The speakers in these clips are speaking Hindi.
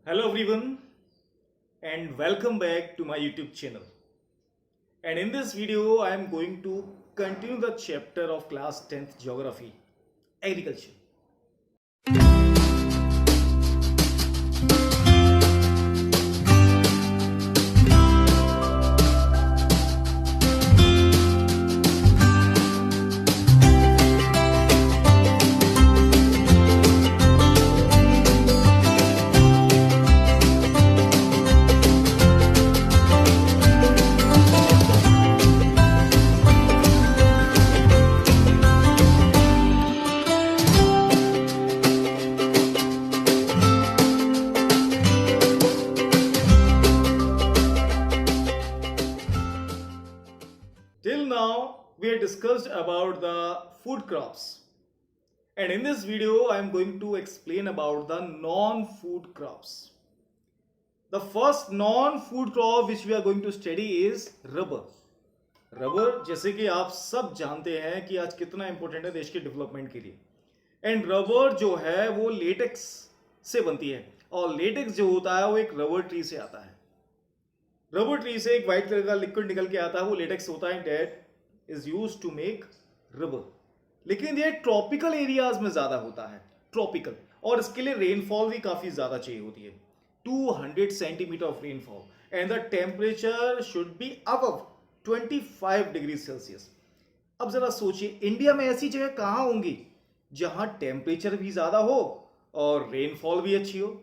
Hello everyone and welcome back to my YouTube channel. And in this video I am going to continue the chapter of class 10th geography, agriculture. Till now, we have discussed about the food crops. And in this video, I am going to explain about the non-food crops. The first non-food crop which we are going to study is rubber. Rubber जैसे कि आप सब जानते हैं कि आज कितना इंपॉर्टेंट है देश के डेवलपमेंट के लिए. एंड रबर जो है वो लेटेक्स से बनती है और लेटेक्स जो होता है वो एक रबर ट्री से आता है. रबर ट्री से एक व्हाइट कलर का लिक्विड निकल के आता है, वो लेटेक्स होता है. That is used to make rubber. लेकिन ये ट्रॉपिकल एरियाज में ज्यादा होता है, ट्रॉपिकल, और इसके लिए रेनफॉल भी काफी ज्यादा चाहिए होती है, 200 centimetre of rainfall and the temperature should be above 25 degree Celsius. अब जरा सोचिए, इंडिया में ऐसी जगह कहां होंगी जहां टेम्परेचर भी ज्यादा हो और रेनफॉल भी अच्छी हो.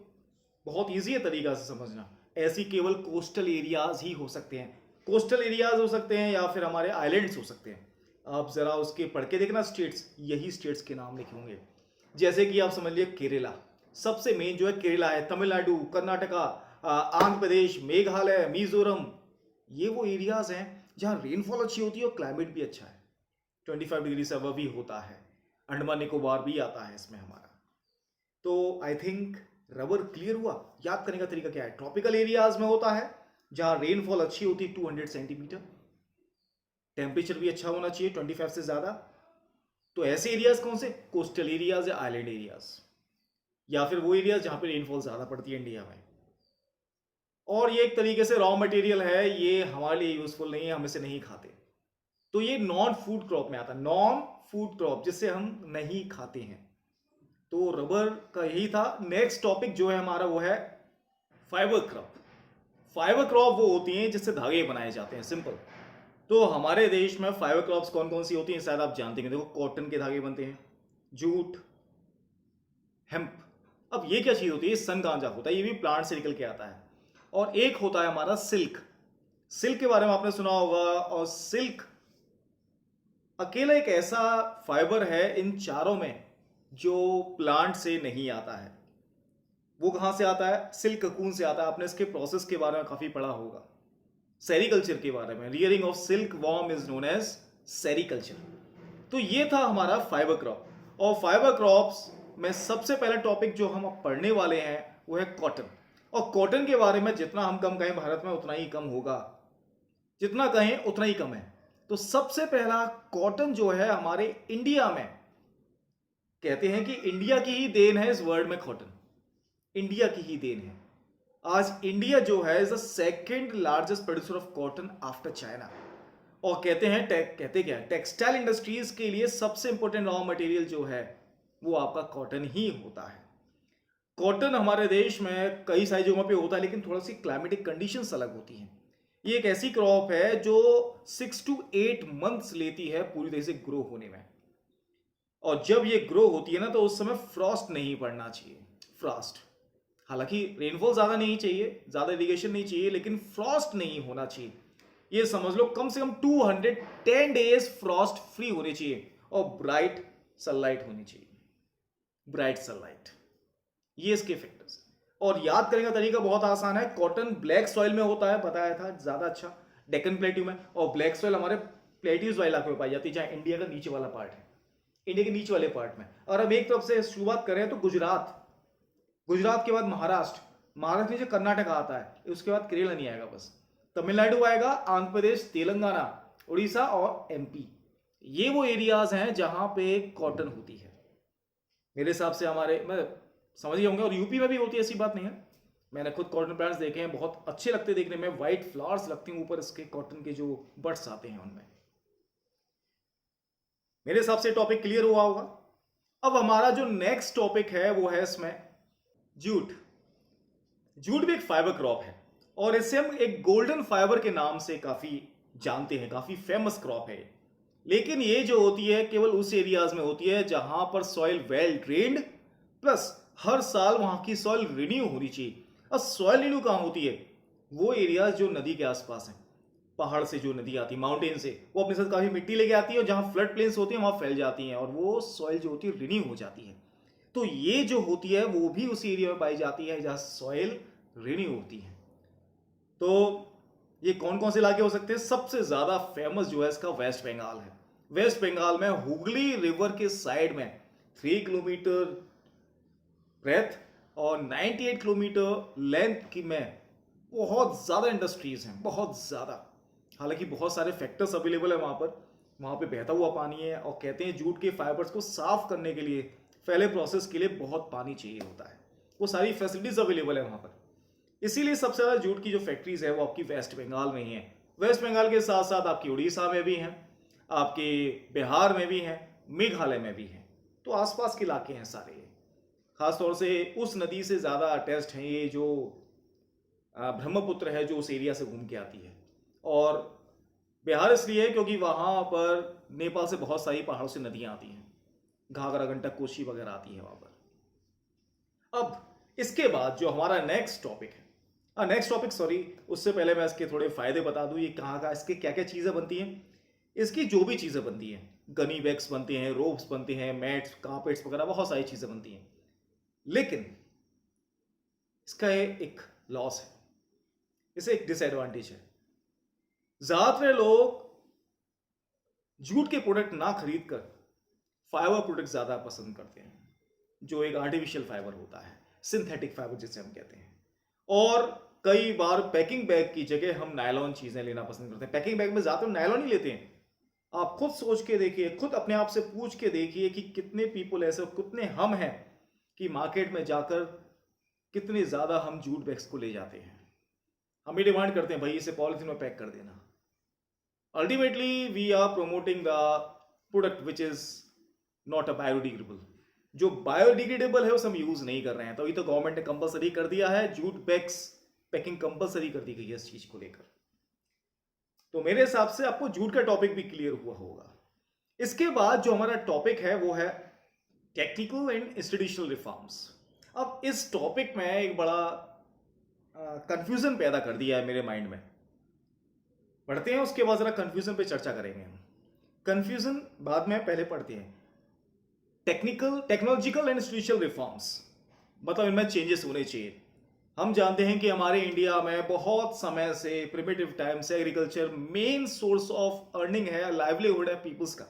बहुत ईजी है तरीका से समझना. ऐसी केवल कोस्टल एरियाज ही हो सकते हैं. कोस्टल एरियाज हो सकते हैं या फिर हमारे आइलैंड्स हो सकते हैं. आप जरा उसके पढ़ के देखना स्टेट्स, यही स्टेट्स के नाम लिखे होंगे. जैसे कि आप समझ लिए केरला, सबसे मेन जो है केरला है. तमिलनाडु, कर्नाटका, आंध्र प्रदेश, मेघालय, मिजोरम, ये वो एरियाज हैं जहां रेनफॉल अच्छी होती है और क्लाइमेट भी अच्छा है. 25 डिग्री से अबव भी होता है. अंडमान निकोबार भी आता है इसमें हमारा. तो आई थिंक रबर क्लियर हुआ. याद करने का तरीका क्या है? ट्रॉपिकल एरियाज में होता है जहां रेनफॉल अच्छी होती है 200 सेंटीमीटर, टेम्परेचर भी अच्छा होना चाहिए 25 से ज्यादा. तो ऐसे एरियाज कौन से? कोस्टल एरियाज या आइलैंड एरियाज, या फिर वो एरियाज जहां पे रेनफॉल ज्यादा पड़ती है इंडिया में. और ये एक तरीके से रॉ मटेरियल है, ये हमारे लिए यूजफुल नहीं है, हम इसे नहीं खाते. तो ये नॉन फूड क्रॉप में आता है, नॉन फूड क्रॉप जिससे हम नहीं खाते हैं. तो रबर का यही था. नेक्स्ट टॉपिक जो है हमारा वो है फाइबर क्रॉप. फाइबर क्रॉप वो होती हैं जिससे धागे बनाए जाते हैं, सिंपल. तो हमारे देश में फाइबर क्रॉप्स कौन कौन सी होती हैं शायद आप जानते हैं. देखो, कॉटन के धागे बनते हैं, जूट, हेम्प. अब ये क्या चीज होती है? सन गांजा होता है, ये भी प्लांट से निकल के आता है. और एक होता है हमारा सिल्क. सिल्क के बारे में आपने सुना होगा. और सिल्क अकेला एक ऐसा फाइबर है इन चारों में जो प्लांट से नहीं आता है. वो कहां से आता है? सिल्क ककून से आता है. आपने इसके प्रोसेस के बारे में काफी पढ़ा होगा, सेरिकल्चर के बारे में. Rearing of silk worm is known as sericulture. तो ये था हमारा फाइबर क्रॉप. और फाइबर क्रॉप्स में सबसे पहला टॉपिक जो हम पढ़ने वाले हैं वो है कॉटन. और कॉटन के बारे में जितना हम कम कहें भारत में उतना ही कम होगा, जितना कहें उतना ही कम है. तो सबसे पहला कॉटन जो है हमारे इंडिया में, कहते हैं कि इंडिया की ही देन है इस वर्ल्ड में कॉटन. इंडिया की ही देन है. आज इंडिया जो है is the second largest producer of cotton after China. और कहते क्या है, टेक्सटाइल इंडस्ट्रीज के लिए सबसे इंपॉर्टेंट रॉ मटेरियल जो है वो आपका कॉटन ही होता है. कॉटन हमारे देश में कई सारी जगहों पे होता है, लेकिन थोड़ा सी क्लाइमेटिक कंडीशंस अलग होती हैं. ये एक ऐसी क्रॉप है जो 6 to 8 मंथ्स लेती है पूरी तरह से ग्रो होने में. और जब ये ग्रो होती है ना, तो उस समय फ्रॉस्ट नहीं पड़ना चाहिए. फ्रॉस्ट, हालांकि रेनफॉल ज्यादा नहीं चाहिए, ज्यादा इरिगेशन नहीं चाहिए, लेकिन फ्रॉस्ट नहीं होना चाहिए. ये समझ लो कम से कम 210 डेज फ्रॉस्ट फ्री होने चाहिए. और ब्राइट सनलाइट होनी चाहिए, ब्राइट सनलाइट. ये इसके फैक्टर्स. और याद करने का तरीका बहुत आसान है. कॉटन ब्लैक सॉइल में होता है, बताया था ज्यादा अच्छा, डेक्कन प्लेट्यू में. और ब्लैक सॉइल हमारे प्लेट्यूज वाले इलाके में पाई जाती है, जहां इंडिया का नीचे वाला पार्ट है, इंडिया के नीचे वाले पार्ट में. और अब एक तरफ से शुरुआत करें तो गुजरात, गुजरात के बाद महाराष्ट्र, महाराष्ट्र नीचे कर्नाटक आता है, उसके बाद केरला नहीं आएगा, बस तमिलनाडु आएगा, आंध्र प्रदेश, तेलंगाना, उड़ीसा और एमपी. ये वो एरियाज हैं जहां पे कॉटन होती है. मेरे हिसाब से हमारे, मैं समझ गए होंगे, और यूपी में भी होती है, ऐसी बात नहीं है. मैंने खुद कॉटन प्लांट्स देखे हैं, बहुत अच्छे लगते देखने में, वाइट फ्लावर्स लगते हैं ऊपर इसके कॉटन के जो बड्स आते हैं उनमें। मेरे हिसाब से टॉपिक क्लियर हुआ होगा। अब हमारा जो नेक्स्ट टॉपिक है वो है इसमें जूट। जूट भी एक फाइबर क्रॉप है और इसे हम एक गोल्डन फाइबर के नाम से काफी जानते हैं, काफी फेमस क्रॉप है। लेकिन ये जो होती है केवल उस एरियाज में होती है जहां पर सॉइल वेल ड्रेन्ड, प्लस हर साल वहां की सॉइल रिन्यू होनी चाहिए। और सॉइल रिन्यू कहां होती है? वो एरियाज जो नदी के आसपास हैं, पहाड़ से जो नदी आती है, माउंटेन से, वो अपने साथ काफी मिट्टी लेके आती है और जहां फ्लड प्लेन्स होती हैं वहां फैल जाती हैं और वो सॉइल जो होती है रिन्यू हो जाती है। तो ये जो होती है वो भी उस एरिया में पाई जाती है जहां सॉइल रिन्यू होती है। तो ये कौन कौन से इलाके हो सकते हैं? सबसे ज्यादा फेमस जो है इसका वेस्ट बंगाल है। वेस्ट बंगाल में हुगली रिवर के साइड में 3 किलोमीटर ब्रेथ और 98 किलोमीटर लेंथ की में बहुत ज्यादा इंडस्ट्रीज हैं, बहुत ज्यादा। हालांकि बहुत सारे फैक्टर्स अवेलेबल है वहां पर। वहां पे बहता हुआ पानी है और कहते हैं जूट के फाइबर्स को साफ करने के लिए, पहले प्रोसेस के लिए बहुत पानी चाहिए होता है। वो सारी फैसिलिटीज अवेलेबल है वहां पर। इसीलिए सबसे ज्यादा जूट की जो फैक्ट्रीज है वो आपकी वेस्ट बंगाल में ही है। वेस्ट बंगाल के साथ साथ आपकी उड़ीसा में भी हैं, आपके बिहार में भी हैं, मेघालय में भी हैं। तो आसपास के इलाके हैं सारे। खासतौर से उस नदी से ज्यादा अटैच्ड हैं ये जो ब्रह्मपुत्र है, जो उस एरिया से घूम के आती है। और बिहार इसलिए है क्योंकि वहां पर नेपाल से बहुत सारी पहाड़ों से नदियां आती हैं, घाघरा, गंडक, कोसी वगैरह आती है वहां पर। अब इसके बाद जो हमारा नेक्स्ट टॉपिक है, नेक्स्ट टॉपिक सॉरी, उससे पहले मैं इसके थोड़े फायदे बता दूं। ये कहाँ का, इसके क्या क्या चीजें बनती हैं। इसकी जो भी चीजें बनती हैं, गनी बैग्स बनते हैं, रोप्स बनते हैं, मैट्स, कारपेट्स वगैरह बहुत सारी चीजें बनती हैं। लेकिन इसका एक लॉस है, इसे एक डिसएडवांटेज है। ज्यादातर लोग जूट के प्रोडक्ट ना खरीद कर फाइबर प्रोडक्ट ज्यादा पसंद करते हैं, जो एक आर्टिफिशियल फाइबर होता है, सिंथेटिक फाइबर जिसे हम कहते हैं। और कई बार पैकिंग बैग की जगह हम नायलॉन चीजें लेना पसंद करते हैं। पैकिंग बैग में ज्यादातर नायलॉन ही लेते हैं। आप खुद सोच के देखिए, खुद अपने आप से पूछ के देखिए कि कितने पीपल ऐसे, कितने हम हैं कि मार्केट में जाकर कितने ज्यादा हम जूट बैग्स को ले जाते हैं। हम ये डिमांड करते हैं भाई इसे पॉलिथीन में पैक कर देना। Ultimately we are promoting the product which is not a biodegradable. जो बायोडिग्रेडेबल है उसे हम यूज नहीं कर रहे हैं। तो ये तो गवर्नमेंट ने कंपलसरी कर दिया है, जूट बैग्स पैकिंग कंपलसरी कर दी गई है इस चीज को लेकर। तो मेरे हिसाब से आपको जूट का टॉपिक भी क्लियर हुआ होगा। इसके बाद जो हमारा टॉपिक है वो है टेक्निकल एंड इंस्टीट्यूशनल रिफॉर्म्स। अब इस टॉपिक में एक बड़ा कंफ्यूजन पैदा कर दिया है मेरे माइंड में। पढ़ते हैं, उसके बाद जरा कंफ्यूजन पे चर्चा करेंगे हम। कंफ्यूजन बाद में, पहले पढ़ते हैं टेक्नोलॉजिकल एंड इंस्टीट्यूशनल रिफॉर्म्स। मतलब इनमें चेंजेस होने चाहिए। हम जानते हैं कि हमारे इंडिया में बहुत समय से, प्रिमिटिव टाइम से, agriculture main source of earning है, लाइवलीहुड है पीपल्स का।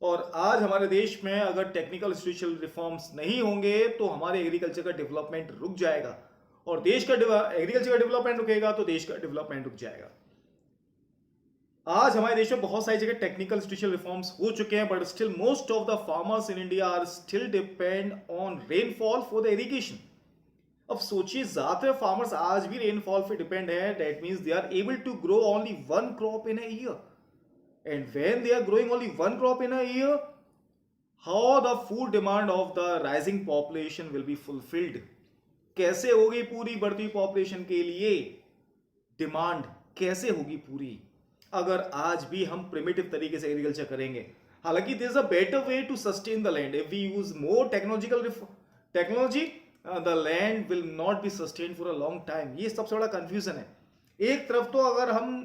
और आज हमारे देश में अगर टेक्निकल इंस्टीट्यूशनल रिफॉर्म्स नहीं होंगे तो हमारे एग्रीकल्चर का डेवलपमेंट रुक जाएगा, और देश का एग्रीकल्चर का डेवलपमेंट रुकेगा तो देश का डेवलपमेंट रुक जाएगा। आज हमारे देश में बहुत सारी जगह टेक्निकल इंस्टीट्यूशनल रिफॉर्म्स हो चुके हैं, but still most of the farmers in India are still depend on rainfall for the irrigation. अब सोचिए, ज्यादातर फार्मर्स आज भी रेनफॉल पे डिपेंड है। That means they are able to grow only one crop in a year, and when they are growing only one crop in a year, how the food demand of the rising population will be fulfilled? कैसे होगी पूरी बढ़ती पॉपुलेशन के लिए डिमांड, कैसे होगी पूरी, अगर आज भी हम प्रिमिटिव तरीके से एग्रीकल्चर करेंगे? हालांकि there is a better way to sustain the land. If we use more technology, the land will not be sustain for a long time. ये सबसे बड़ा कंफ्यूजन है। एक तरफ तो अगर हम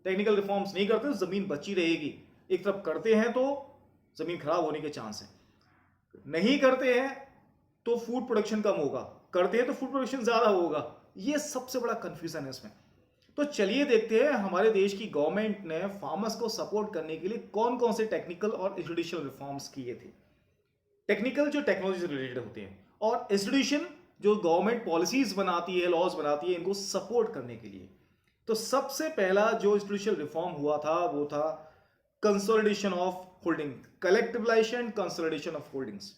टेक्निकल रिफॉर्म्स नहीं करते तो जमीन बची रहेगी, एक तरफ करते हैं तो जमीन खराब होने के चांस है। नहीं करते हैं तो फूड प्रोडक्शन कम होगा, करते हैं तो फूड प्रोडक्शन ज्यादा होगा। ये सबसे बड़ा कंफ्यूजन है इसमें। तो चलिए देखते हैं हमारे देश की गवर्नमेंट ने फार्मर्स को सपोर्ट करने के लिए कौन कौन से टेक्निकल और इंस्टीट्यूशनल रिफॉर्म्स किए थे। टेक्निकल जो टेक्नोलॉजी से रिलेटेड होते हैं, और इंस्टीट्यूशन जो गवर्नमेंट पॉलिसीज बनाती है, लॉज बनाती है इनको सपोर्ट करने के लिए। तो सबसे पहला जो इंस्टीट्यूशनल रिफॉर्म हुआ था वो था consolidation of holding, collectivisation, consolidation of holdings.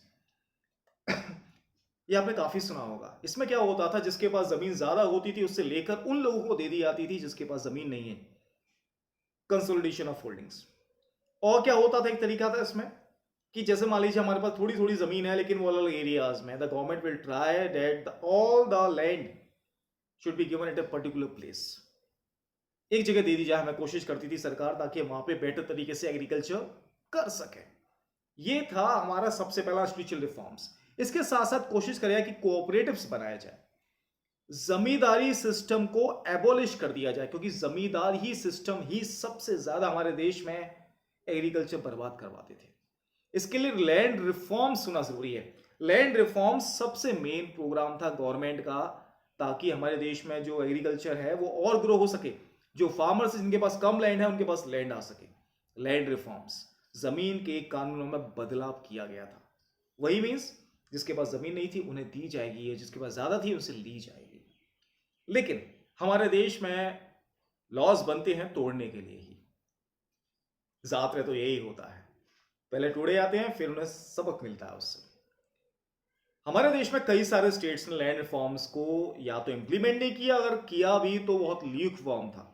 ये आपने काफी सुना होगा। इसमें क्या होता था, जिसके पास जमीन ज्यादा होती थी उससे लेकर उन लोगों को दे दी जाती थी जिसके पास जमीन नहीं है। Consolidation of holdings. और क्या होता था, एक तरीका था इसमें कि जैसे मान लीजिए हमारे पास थोड़ी थोड़ी जमीन है लेकिन वो अलग एरियाज में, the government will try that all the land should be given at a particular place. एक जगह दे दी जाए, हमें कोशिश करती थी सरकार, ताकि वहां पे बेटर तरीके से एग्रीकल्चर कर सके। ये था हमारा सबसे पहला स्पिरिचुअल रिफॉर्म्स। इसके साथ साथ कोशिश करें कि कोऑपरेटिव्स बनाया जाए, जमींदारी सिस्टम को एबोलिश कर दिया जाए, क्योंकि जमींदार ही सिस्टम ही सबसे ज्यादा हमारे देश में एग्रीकल्चर बर्बाद करवाते थे। इसके लिए लैंड रिफॉर्म्स होना जरूरी है। लैंड रिफॉर्म्स सबसे मेन प्रोग्राम था गवर्नमेंट का, ताकि हमारे देश में जो एग्रीकल्चर है वो और ग्रो हो सके, जो फार्मर्स जिनके पास कम लैंड है उनके पास लैंड आ सके। लैंड रिफॉर्म्स, जमीन के कानूनों में बदलाव किया गया था। वही मीन्स जिसके पास जमीन नहीं थी उन्हें दी जाएगी, जिसके पास ज्यादा थी उनसे ली जाएगी। लेकिन हमारे देश में लॉज बनते हैं तोड़ने के लिए ही। ज्यादातर तो यही होता है, पहले टोड़े जाते हैं फिर उन्हें सबक मिलता है उससे। हमारे देश में कई सारे स्टेट्स ने लैंड रिफॉर्म्स को या तो इंप्लीमेंट नहीं किया, अगर किया भी तो बहुत ल्यूक फॉर्म था,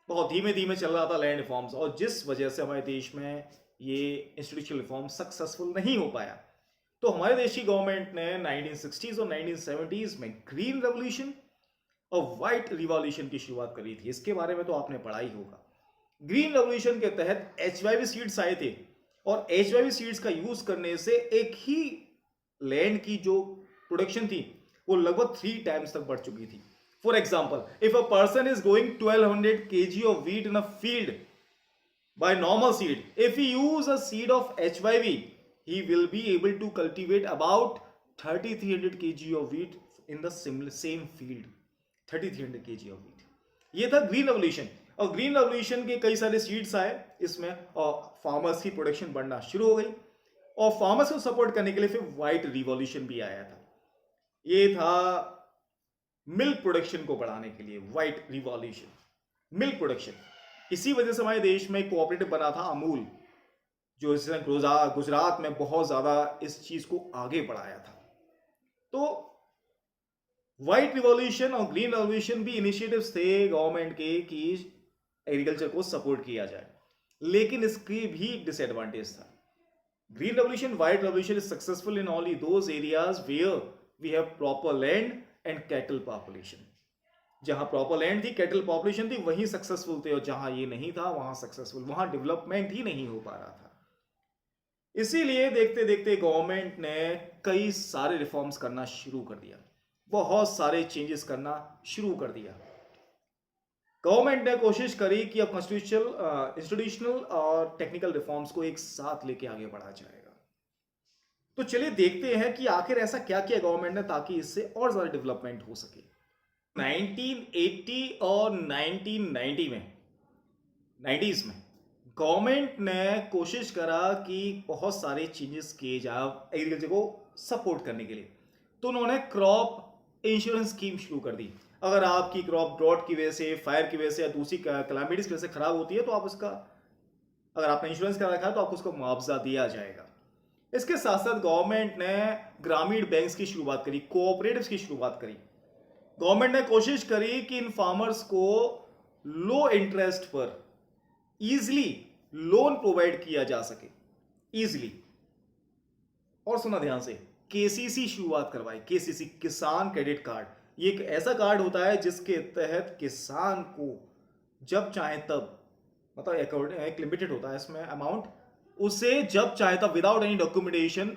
बहुत धीमे धीमे चल रहा था लैंड रिफॉर्म्स, और जिस वजह से हमारे देश में ये इंस्टीट्यूशनल रिफॉर्म सक्सेसफुल नहीं हो पाया। तो हमारे देश की गवर्नमेंट ने 1960s और 1970s में ग्रीन रेवोल्यूशन और व्हाइट रिवॉल्यूशन की शुरुआत करी थी। इसके बारे में तो आपने पढ़ा ही होगा। ग्रीन रेवोल्यूशन के तहत HYV सीड्स आए थे, और HYV सीड्स का यूज करने से एक ही लैंड की जो प्रोडक्शन थी वो लगभग 3 टाइम्स तक बढ़ चुकी थी। For example, if a person is growing 1200 kg of wheat in a field by normal seed, if he use a seed of HYV, he will be able to cultivate about 3300 kg of wheat in the same field. 3300 kg of wheat. ये था ग्रीन रेवोल्यूशन। और ग्रीन रेवोल्यूशन के कई सारे सीड्स आए इसमें, और फार्मर्स की प्रोडक्शन बढ़ना शुरू हो गई, और फार्मर्स को सपोर्ट करने के लिए फिर व्हाइट रिवॉल्यूशन भी आया था। ये था मिल्क प्रोडक्शन को बढ़ाने के लिए, व्हाइट रिवॉल्यूशन, मिल्क प्रोडक्शन। इसी वजह से हमारे देश में कोऑपरेटिव बना था अमूल, जो इसने गुजरात में बहुत ज्यादा इस चीज को आगे बढ़ाया था। तो व्हाइट रिवॉल्यूशन और ग्रीन रिवॉल्यूशन भी इनिशिएटिव्स थे गवर्नमेंट के कि एग्रीकल्चर को सपोर्ट किया जाए, लेकिन इसकी भी डिसएडवांटेज था। Green revolution, white revolution is successful in only those areas where we have proper land and cattle population. जहां प्रॉपर लैंड थी, कैटल पॉपुलेशन थी, वहीं सक्सेसफुल थे, और जहां ये नहीं था वहां सक्सेसफुल, वहां डेवलपमेंट ही नहीं हो पा रहा था। इसीलिए देखते देखते गवर्नमेंट ने कई सारे रिफॉर्म्स करना शुरू कर दिया, बहुत सारे चेंजेस करना शुरू कर दिया। गवर्नमेंट ने कोशिश करी कि अब कॉन्स्टिट्यूशनल, इंस्टीट्यूशनल और टेक्निकल रिफॉर्म्स को एक साथ लेके आगे बढ़ा जाएगा। तो चलिए देखते हैं कि आखिर ऐसा क्या किया गवर्नमेंट ने ताकि इससे और ज्यादा डेवलपमेंट हो सके। 1980 और 1990 में, 90s में गवर्नमेंट ने कोशिश करा कि बहुत सारे चेंजेस किए जाए एग्रीकल्चर को सपोर्ट करने के लिए। तो उन्होंने क्रॉप इंश्योरेंस स्कीम शुरू कर दी। अगर आपकी क्रॉप ड्रॉट की वजह से, फायर की वजह से या दूसरी कैलामिटीज की वजह से खराब होती है, तो आप उसका, अगर आपने इंश्योरेंस करा रखा है तो आपको उसका मुआवजा दिया जाएगा। इसके साथ साथ गवर्नमेंट ने ग्रामीण बैंक्स की शुरुआत करी, कोऑपरेटिव्स की शुरुआत करी। गवर्नमेंट ने कोशिश करी कि इन फार्मर्स को लो इंटरेस्ट पर इजिली लोन प्रोवाइड किया जा सके, इजिली। और सुना ध्यान से, KCC शुरुआत करवाई, KCC, किसान क्रेडिट कार्ड। ये एक ऐसा कार्ड होता है जिसके तहत किसान को जब चाहे तब, मतलब एक लिमिटेड होता है इसमें अमाउंट, उसे जब चाहे तब विदाउट एनी डॉक्यूमेंटेशन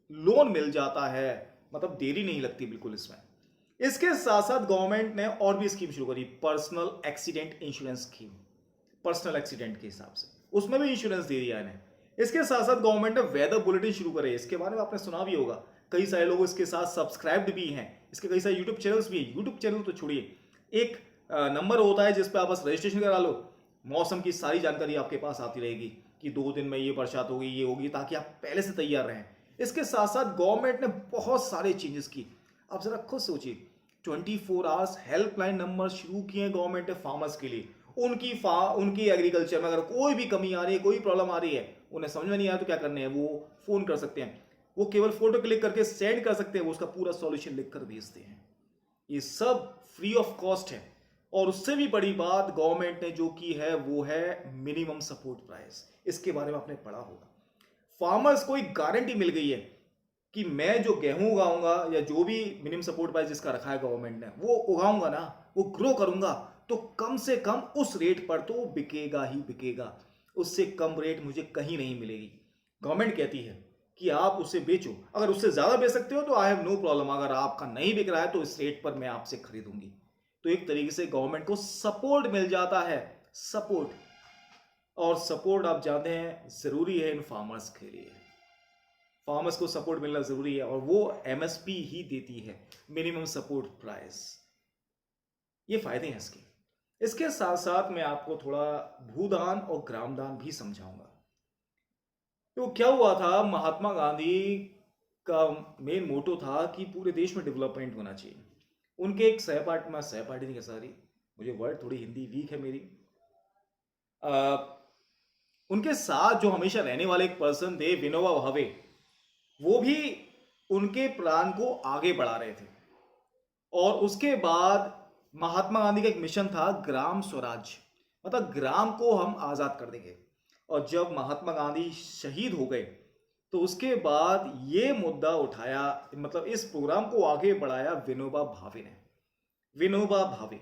लोन मिल जाता है, मतलब देरी नहीं लगती बिल्कुल इसमें। इसके साथ साथ गवर्नमेंट ने और भी स्कीम शुरू करी, personal accident insurance scheme, personal accident के हिसाब से उसमें भी इंश्योरेंस दे दिया इन्हें। इसके साथ साथ गवर्नमेंट ने वेदर बुलेटिन शुरू करे, इसके बारे में आपने सुना भी होगा, कई सारे लोग इसके साथ सब्सक्राइब्ड भी हैं, इसके कई सारे यूट्यूब चैनल्स भी हैं। यूट्यूब चैनल तो छोड़िए, एक नंबर होता है जिस पे आप बस रजिस्ट्रेशन करा लो, मौसम की सारी जानकारी आपके पास आती रहेगी कि 2 दिन में ये बरसात होगी, ये होगी, ताकि आप पहले से तैयार रहें। इसके साथ साथ गवर्नमेंट ने बहुत सारे चेंजेस की। आप जरा खुद सोचिए, 24 आवर्स हेल्पलाइन नंबर शुरू किए गवर्नमेंट ने फार्मर्स के लिए। उनकी एग्रीकल्चर में अगर कोई भी कमी आ रही है, कोई प्रॉब्लम आ रही है, उन्हें समझ में नहीं आया तो क्या करने हैं, वो फोन कर सकते हैं। वो केवल फोटो क्लिक करके सेंड कर सकते हैं, वो उसका पूरा सॉल्यूशन लिखकर भेजते हैं। ये सब फ्री ऑफ कॉस्ट है। और उससे भी बड़ी बात गवर्नमेंट ने जो की है वो है मिनिमम सपोर्ट प्राइस। इसके बारे में आपने पढ़ा होगा। फार्मर्स को एक गारंटी मिल गई है कि मैं जो गेहूं उगाऊंगा या जो भी मिनिमम सपोर्ट प्राइस जिसका रखा है गवर्नमेंट ने, वो उगाऊंगा ना, वो ग्रो करूंगा, तो कम से कम उस रेट पर तो बिकेगा ही बिकेगा। उससे कम रेट मुझे कहीं नहीं मिलेगी। गवर्नमेंट कहती है कि आप उसे बेचो, अगर उससे ज्यादा बेच सकते हो तो आई हैव नो प्रॉब्लम, अगर आपका नहीं बिक रहा है तो इस रेट पर मैं आपसे खरीदूंगी। तो एक तरीके से गवर्नमेंट को सपोर्ट मिल जाता है, सपोर्ट। और सपोर्ट आप जानते हैं जरूरी है इन फार्मर्स के लिए। फार्मर्स को सपोर्ट मिलना जरूरी है और वो एमएसपी ही देती है, मिनिमम सपोर्ट प्राइस। ये फायदे हैं इसके। इसके साथ साथ मैं आपको थोड़ा भूदान और ग्रामदान भी समझाऊंगा। तो क्या हुआ था, महात्मा गांधी का मेन मोटो था कि पूरे देश में डेवलपमेंट होना चाहिए। उनके एक सहपाठी, मैं सहपाठी नहीं कह सारी, मुझे वर्ड थोड़ी हिंदी वीक है मेरी। उनके साथ जो हमेशा रहने वाले एक पर्सन थे, विनोबा भावे, वो भी उनके प्लान को आगे बढ़ा रहे थे। और उसके बाद महात्मा गांधी का एक मिशन था ग्राम स्वराज, मतलब ग्राम को हम आजाद कर देंगे। और जब महात्मा गांधी शहीद हो गए तो उसके बाद ये मुद्दा उठाया, मतलब इस प्रोग्राम को आगे बढ़ाया विनोबा भावे ने। विनोबा भावे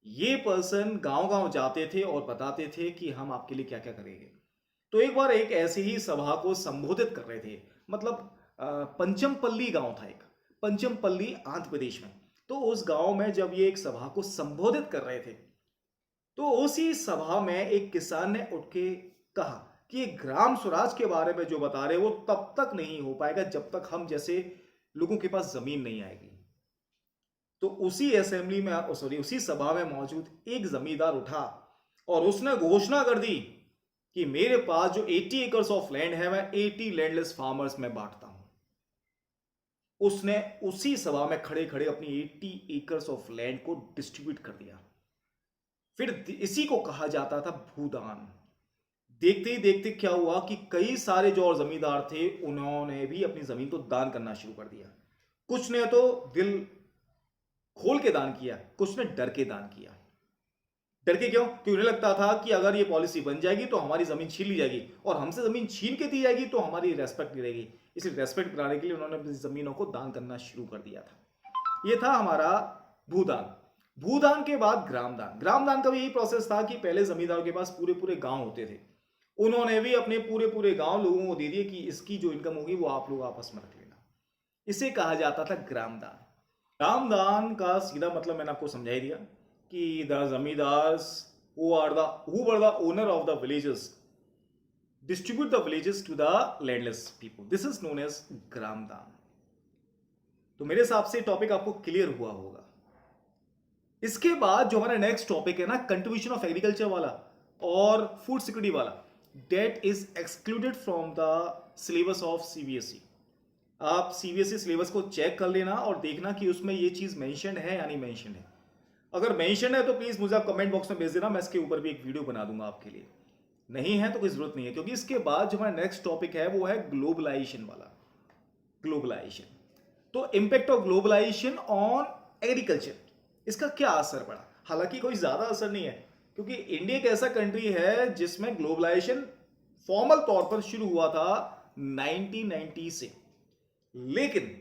ये पर्सन गांव गांव जाते थे और बताते थे कि हम आपके लिए क्या क्या करेंगे। तो एक बार एक ऐसी ही सभा को संबोधित कर रहे थे, मतलब पंचमपल्ली गांव था एक, पंचमपल्ली आंध्र प्रदेश में। तो उस गांव में जब ये एक सभा को संबोधित कर रहे थे तो उसी सभा में एक किसान ने उठ के कहा कि ये ग्राम स्वराज के बारे में जो बता रहे वो तब तक नहीं हो पाएगा जब तक हम जैसे लोगों के पास जमीन नहीं आएगी। तो उसी असेंबली में, उसी सभा में मौजूद एक जमींदार उठा और उसने घोषणा कर दी कि मेरे पास जो 80 एकर्स ऑफ लैंड है मैं 80 लैंडलेस फार्मर्स में बांटता हूं। उसने उसी सभा में खड़े खड़े अपनी 80 एकर्स ऑफ लैंड को डिस्ट्रीब्यूट कर दिया। फिर इसी को कहा जाता था भूदान। देखते ही देखते क्या हुआ कि कई सारे जो और जमींदार थे उन्होंने भी अपनी जमीन को दान करना शुरू कर दिया। कुछ ने तो दिल खोल के दान किया, कुछ ने डर के दान किया। डर के क्यों? क्योंकि उन्हें लगता था कि अगर ये पॉलिसी बन जाएगी तो हमारी जमीन छीन ली जाएगी और हमसे जमीन छीन के दी जाएगी तो हमारी रेस्पेक्ट नहीं रहेगी। इसलिए रेस्पेक्ट कराने के लिए उन्होंने अपनी जमीनों को दान करना शुरू कर दिया था। यह था हमारा भूदान। भूदान के बाद ग्रामदान। ग्रामदान का भी यही प्रोसेस था कि पहले जमींदारों के पास पूरे पूरे गांव होते थे, उन्होंने भी अपने पूरे पूरे गांव लोगों को दे दिए कि इसकी जो इनकम होगी वो आप लोग आपस में रख लेना। इसे कहा जाता था ग्रामदान। ग्रामदान का सीधा मतलब मैंने आपको समझा ही दिया कि the zamindars who were the owner of the villages distribute the villages to the landless people. This is known as ग्रामदान। तो मेरे हिसाब से टॉपिक आपको क्लियर हुआ होगा। इसके बाद जो हमारा नेक्स्ट टॉपिक है ना, कंट्रीब्यूशन ऑफ एग्रीकल्चर वाला और फूड सिक्योरिटी वाला, that is excluded from the syllabus of CBSE. आप सीबीएसई सिलेबस को चेक कर लेना और देखना कि उसमें ये चीज मेंशन है या नहीं मेंशन है। अगर मेंशन है तो प्लीज मुझे आप कमेंट बॉक्स में भेज देना, मैं इसके ऊपर भी एक वीडियो बना दूंगा आपके लिए। नहीं है तो कोई जरूरत नहीं है, क्योंकि इसके बाद जो हमारा नेक्स्ट टॉपिक है वो है ग्लोबलाइजेशन वाला। ग्लोबलाइजेशन, तो impact of globalisation on agriculture, इसका क्या असर पड़ा। हालांकि कोई ज्यादा असर नहीं है, क्योंकि इंडिया एक ऐसा कंट्री है जिसमें ग्लोबलाइजेशन फॉर्मल तौर पर शुरू हुआ था 1990 से। लेकिन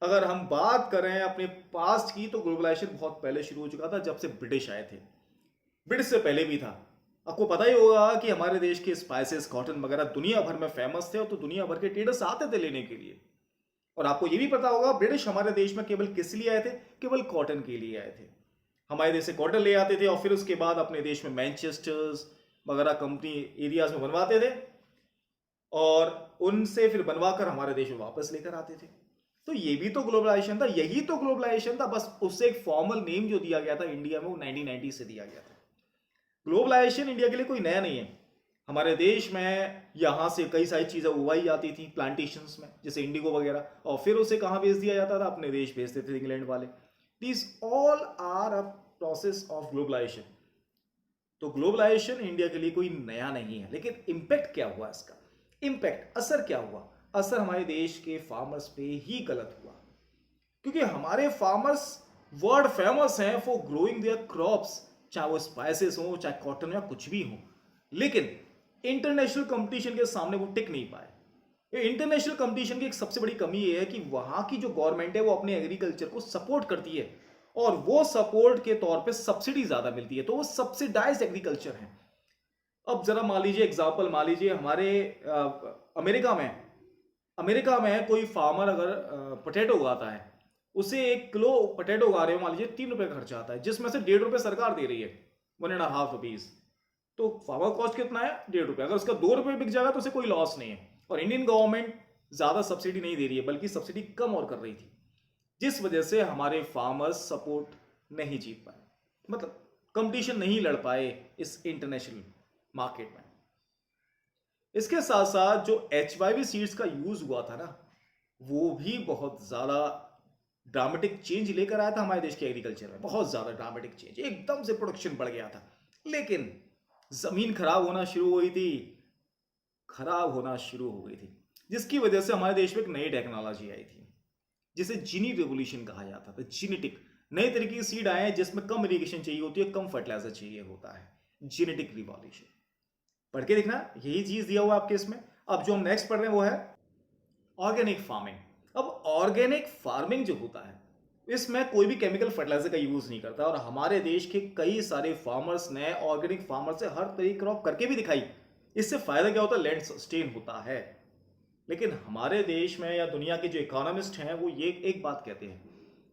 अगर हम बात करें अपने पास्ट की तो ग्लोबलाइजेशन बहुत पहले शुरू हो चुका था, जब से ब्रिटिश आए थे। ब्रिटिश से पहले भी था। आपको पता ही होगा कि हमारे देश के स्पाइसेस, कॉटन वगैरह दुनिया भर में फेमस थे, और तो दुनिया भर के ट्रेडर्स आते थे लेने के लिए। और आपको यह भी पता होगा ब्रिटिश हमारे देश में केवल किस लिए आए थे? केवल कॉटन के लिए आए थे। हमारे देश से कॉटन ले आते थे और फिर उसके बाद अपने देश में मैनचेस्टर्स वगैरह कंपनी एरियाज में बनवाते थे और उनसे फिर बनवाकर हमारे देश में वापस लेकर आते थे। तो ये भी तो ग्लोबलाइजेशन था, यही तो ग्लोबलाइजेशन था। बस उससे एक फॉर्मल नेम जो दिया गया था इंडिया में वो 1990 से दिया गया था। ग्लोबलाइजेशन इंडिया के लिए कोई नया नहीं है। हमारे देश में यहां से कई सारी चीजें उगाई जाती थी प्लांटेशंस में, जैसे इंडिगो वगैरह, और फिर उसे कहां भेज दिया जाता था? अपने देश भेजते थे इंग्लैंड वाले। This all are a process of globalisation. तो ग्लोबलाइजेशन इंडिया के लिए कोई नया नहीं है, लेकिन इंपैक्ट क्या हुआ इसका? इंपैक्ट, असर क्या हुआ? असर हमारे देश के फार्मर्स पे ही गलत हुआ, क्योंकि हमारे फार्मर्स वर्ल्ड फेमस हैं फॉर ग्रोइंग देयर क्रॉप्स, चाहे वो स्पाइसेस हो, चाहे कॉटन या कुछ भी हो, लेकिन इंटरनेशनल कंपटीशन के सामने वो टिक नहीं पाए। इंटरनेशनल कंपटीशन की एक सबसे बड़ी कमी ये है कि वहां की जो गवर्नमेंट है वो अपने एग्रीकल्चर को सपोर्ट करती है, और वो सपोर्ट के तौर पे सब्सिडी ज्यादा मिलती है, तो वो सब्सिडाइज्ड एग्रीकल्चर है। अब जरा मान लीजिए एग्जांपल, मान लीजिए हमारे अमेरिका में कोई फार्मर अगर पोटैटो उगाता है, उसे 1 किलो पोटैटो उगा रहे हो मान लीजिए 3 रुपए खर्चा आता है, जिसमें से 1.5 रुपए सरकार दे रही है, 1.5 रुपीज। तो फार्मर कॉस्ट कितना है? 1.5 रुपए। अगर उसका 2 रुपए बिक जाएगा तो उसे कोई लॉस नहीं है। और इंडियन गवर्नमेंट ज्यादा सब्सिडी नहीं दे रही है, बल्कि सब्सिडी कम और कर रही थी, जिस वजह से हमारे फार्मर्स सपोर्ट नहीं जीत पाए, मतलब कंपटीशन नहीं लड़ पाए इस इंटरनेशनल मार्केट में। इसके साथ साथ जो HYV सीड्स का यूज हुआ था ना, वो भी बहुत ज्यादा ड्रामेटिक चेंज लेकर आया था हमारे देश के एग्रीकल्चर में, बहुत ज्यादा ड्रामेटिक चेंज, एकदम से प्रोडक्शन बढ़ गया था। लेकिन जमीन खराब होना शुरू हो गई थी, जिसकी वजह से हमारे देश में एक नई टेक्नोलॉजी आई थी, जिसे जीनी रेवोल्यूशन कहा जाता था। जीनेटिक नए तरीके की सीड आए हैं जिसमें कम इरिगेशन चाहिए होती है, कम फर्टिलाइजर चाहिए होता है, जीनेटिक रिवॉल्यूशन। पढ़ के देखना, यही चीज दिया हुआ आपके इसमें। अब जो हम नेक्स्ट पढ़ रहे हैं वो है ऑर्गेनिक फार्मिंग। अब ऑर्गेनिक फार्मिंग जो होता है, इसमें कोई भी केमिकल फर्टिलाइजर का यूज नहीं करता, और हमारे देश के कई सारे फार्मर्स ने ऑर्गेनिक फार्मर से हर तरह की क्रॉप करके भी दिखाई। इससे फायदा क्या होता है? लैंड सस्टेन होता है। लेकिन हमारे देश में या दुनिया के जो इकोनॉमिस्ट हैं वो ये एक बात कहते हैं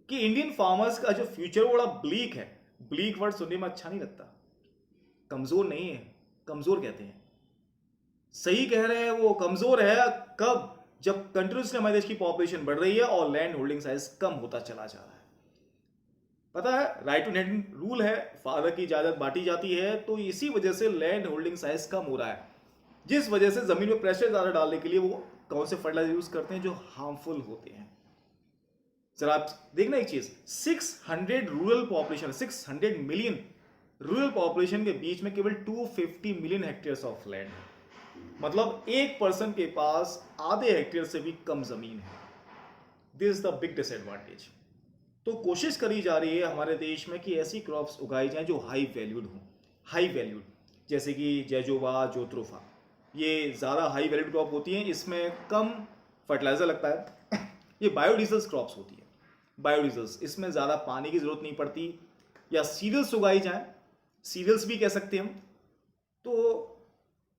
कि इंडियन फार्मर्स का जो फ्यूचर बड़ा ब्लीक है। ब्लीक वर्ड सुनने में अच्छा नहीं लगता, कमजोर नहीं है, कमजोर कहते हैं। सही कह रहे हैं, वो कमजोर है कब? जब कंटिन्यूसली हमारे देश की पॉपुलेशन बढ़ रही है और लैंड होल्डिंग साइज कम होता चला जा रहा है। पता है, राइट टू लैंड रूल है, फादर की जायदाद बांटी जाती है, तो इसी वजह से लैंड होल्डिंग साइज कम हो रहा है, जिस वजह से जमीन में प्रेशर ज्यादा डालने के लिए वो कौन से फर्टिलाइजर यूज करते हैं जो हार्मफुल होते हैं। जरा आप देखना एक चीज, 600 rural population, 600 million rural population के बीच में केवल 250 मिलियन हेक्टेयर्स ऑफ लैंड है, मतलब 1% के पास आधे हेक्टेयर से भी कम जमीन है। This is the big disadvantage. तो कोशिश करी जा रही है हमारे देश में कि ऐसी क्रॉप्स उगाई जाएं जो हाई वैल्यूड हो, हाई वैल्यूड, जैसे कि जैजोवा, जोत्रोफा, ये ज़्यादा हाई वैल्यूड क्रॉप होती हैं, इसमें कम फर्टिलाइजर लगता है। ये बायोडीजल्स क्रॉप्स होती है, बायोडीजल्स, इसमें ज़्यादा पानी की ज़रूरत नहीं पड़ती। या सीरियल्स उगाई जाएं, सीरियल्स भी कह सकते हैं हम, तो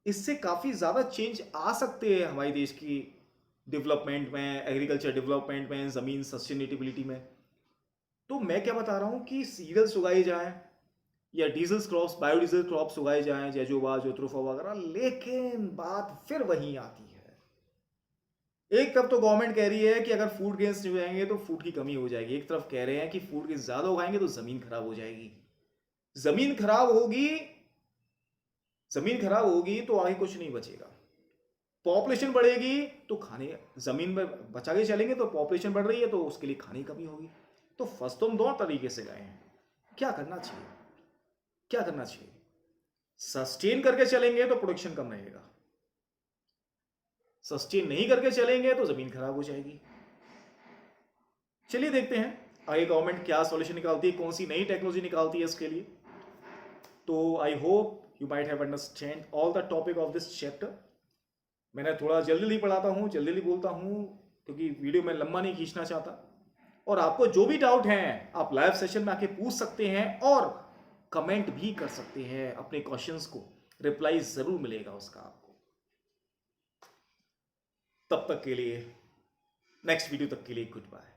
इससे काफ़ी ज़्यादा चेंज आ सकते हैं हमारे देश की डेवलपमेंट में, एग्रीकल्चर डेवलपमेंट में, ज़मीन सस्टेनेबिलिटी में। तो मैं क्या बता रहा हूँ कि सीरियल्स उगाई जाएं या डीजल क्रॉप्स, बायोडीजल क्रॉप्स उगाए जाएं, जैजोवा, जोत्रोफा वगैरह, लेकिन बात फिर वहीं आती है। एक तरफ तो गवर्नमेंट कह रही है कि अगर फूड ग्रेन्स नहीं उगाएंगे तो फूड की कमी हो जाएगी, एक तरफ कह रहे हैं कि फूड ग्रेन्स ज्यादा उगाएंगे तो जमीन खराब हो जाएगी। जमीन खराब होगी तो आगे कुछ नहीं बचेगा। पॉपुलेशन बढ़ेगी तो खाने, जमीन में बचा के चलेंगे, तो पॉपुलेशन बढ़ रही है तो उसके लिए खाने की कमी होगी। तो फर्स्ट तो हम दो तरीके से गए हैं। क्या करना चाहिए? सस्टेन करके चलेंगे तो प्रोडक्शन कम रहेगा, सस्टेन नहीं करके चलेंगे तो जमीन खराब हो जाएगी। चलिए देखते हैं आगे गवर्नमेंट क्या सॉल्यूशन निकालती है, कौन सी नई टेक्नोलॉजी निकालती है इसके लिए। तो I hope you might have understand all the topic of this chapter. मैंने थोड़ा जल्दी पढ़ाता हूँ, जल्दी बोलता हूँ, क्योंकि वीडियो में लंबा नहीं खींचना चाहता। और आपको जो भी डाउट हैं आप लाइव सेशन में आके पूछ सकते हैं, और कमेंट भी कर सकते हैं अपने क्वेश्चंस को, रिप्लाई जरूर मिलेगा उसका आपको। तब तक के लिए, नेक्स्ट वीडियो तक के लिए गुड बाय।